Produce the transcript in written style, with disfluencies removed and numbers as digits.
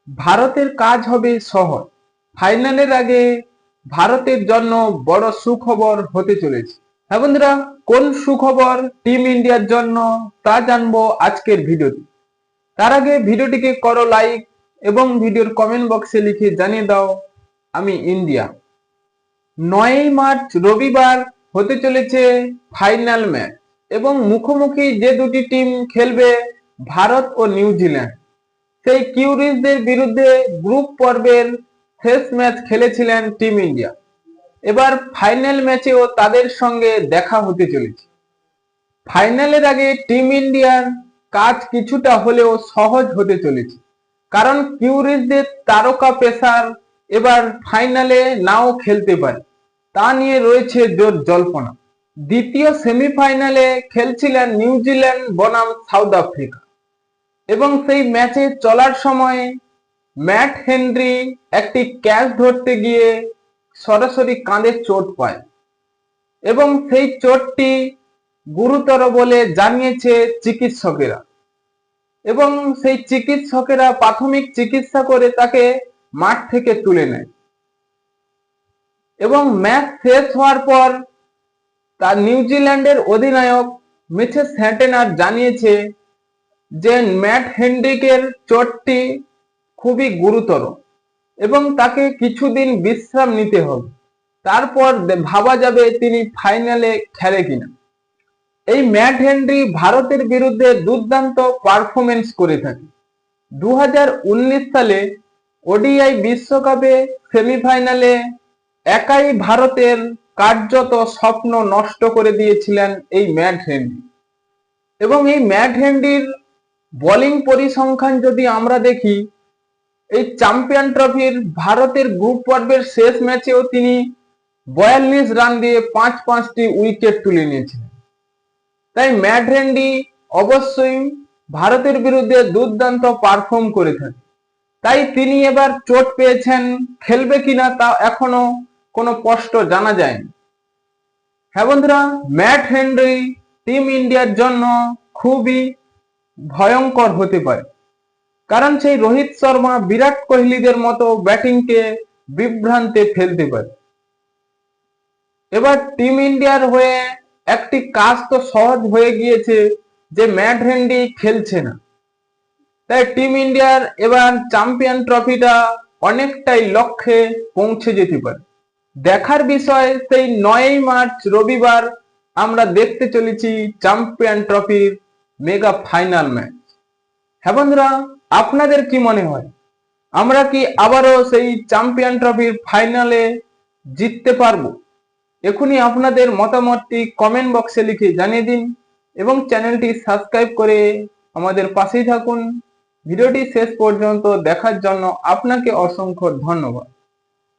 ভারতের কাজ হবে সহজ। ফাইনালের আগে ভারতের জন্য বড় সুখবর হতে চলেছে। হ্যাঁ বন্ধুরা, কোন সুখবর টিম ইন্ডিয়ার জন্য তা জানবো আজকের ভিডিওতে। তার আগে ভিডিওটিকে করো লাইক এবং ভিডিওর কমেন্ট বক্সে লিখে জানিয়ে দাও আমি ইন্ডিয়া। 9 মার্চ রবিবার হতে চলেছে ফাইনাল ম্যাচ এবং মুখোমুখি যে দুটি টিম খেলবে ভারত ও নিউজিল্যান্ড। সেই কিউরিজদের বিরুদ্ধে গ্রুপ পর্বের শেষ ম্যাচ খেলেছিলেন টিম ইন্ডিয়া। এবার ফাইনাল ম্যাচেও তাদের সঙ্গে দেখা হতে চলেছে। ফাইনালের আগে টিম ইন্ডিয়ার কাজ কিছুটা হলেও সহজ হতে চলেছে, কারণ কিউরিজদের তারকা পেসার এবার ফাইনালে নাও খেলতে পারে, তা নিয়ে রয়েছে জোর জল্পনা। দ্বিতীয় সেমিফাইনালে খেলছিলেন নিউজিল্যান্ড বনাম সাউথ আফ্রিকা এবং সেই ম্যাচে চলার সময় ম্যাট হেনরি একটি ক্যাচ ধরতে গিয়ে সরাসরি কাঁধে চোট পায় এবং সেই চোটটি গুরুতর বলে জানিয়েছে চিকিৎসকেরা এবং সেই চিকিৎসকেরা প্রাথমিক চিকিৎসা করে তাকে মাঠ থেকে তুলে নেয় এবং ম্যাচ শেষ হওয়ার পর তার নিউজিল্যান্ডের অধিনায়ক মিচেল স্যান্টনার জানিয়েছে যে ম্যাট হেনরিকের চোটটি খুবই গুরুতর এবং তাকে কিছুদিন বিশ্রাম নিতে হবে, তারপর ভাবা যাবে তিনি ফাইনালে খেলে কিনা। এই ম্যাট হেনরি ভারতের বিরুদ্ধে দুর্দান্ত পারফরমেন্স করে থাকে। 2019 সালে ওডিআই বিশ্বকাপে সেমিফাইনালে একাই ভারতের কার্যত স্বপ্ন নষ্ট করে দিয়েছিলেন এই ম্যাট হেনরি। এবং এই ম্যাট হেনরির বোলিং পরিসংখ্যান যদি আমরা দেখি, এই চ্যাম্পিয়ন ট্রফির ভারতের গ্রুপ পর্বের শেষ ম্যাচেও তিনি 42 রান দিয়ে 5টি উইকেট তুলে নিয়েছিলেন। তাই ম্যাট হেনরি অবশ্যই ভারতের বিরুদ্ধে দুর্দান্ত পারফর্ম করে থাকে। তাই তিনি এবার চোট পেয়েছেন, খেলবে কিনা তা এখনো কোনো স্পষ্ট জানা যায়নি। হ্যাঁ বন্ধুরা, ম্যাট হেনরি টিম ইন্ডিয়ার জন্য খুবই ভয়ঙ্কর হতে পারে, কারণ সেই রোহিত শর্মা বিরাট কোহলিদের মতো ব্যাটিংকে বিভ্রান্তে ফেলতে পারে। এবার টিম ইন্ডিয়ার হয়ে একটি কাজ তো সহজ হয়ে গিয়েছে যে ম্যাট হেনরি খেলছে না, তাই টিম ইন্ডিয়ার এবার চ্যাম্পিয়ন ট্রফিটা অনেকটাই লক্ষ্যে পৌঁছে যেতে পারে। দেখার বিষয় সেই 9 মার্চ রবিবার আমরা দেখতে চলেছি চ্যাম্পিয়ন ট্রফির মেগা ফাইনাল ম্যাচ। হ্যাঁ বন্ধুরা, আপনাদের কি মনে হয়, আমরা কি আবারও সেই চ্যাম্পিয়ন ট্রফির ফাইনালে জিততে পারবো? এখনই আপনাদের মতামতটি কমেন্ট বক্সে লিখে জানিয়ে দিন এবং চ্যানেলটি সাবস্ক্রাইব করে আমাদের পাশেই থাকুন। ভিডিওটি শেষ পর্যন্ত দেখার জন্য আপনাকে অসংখ্য ধন্যবাদ।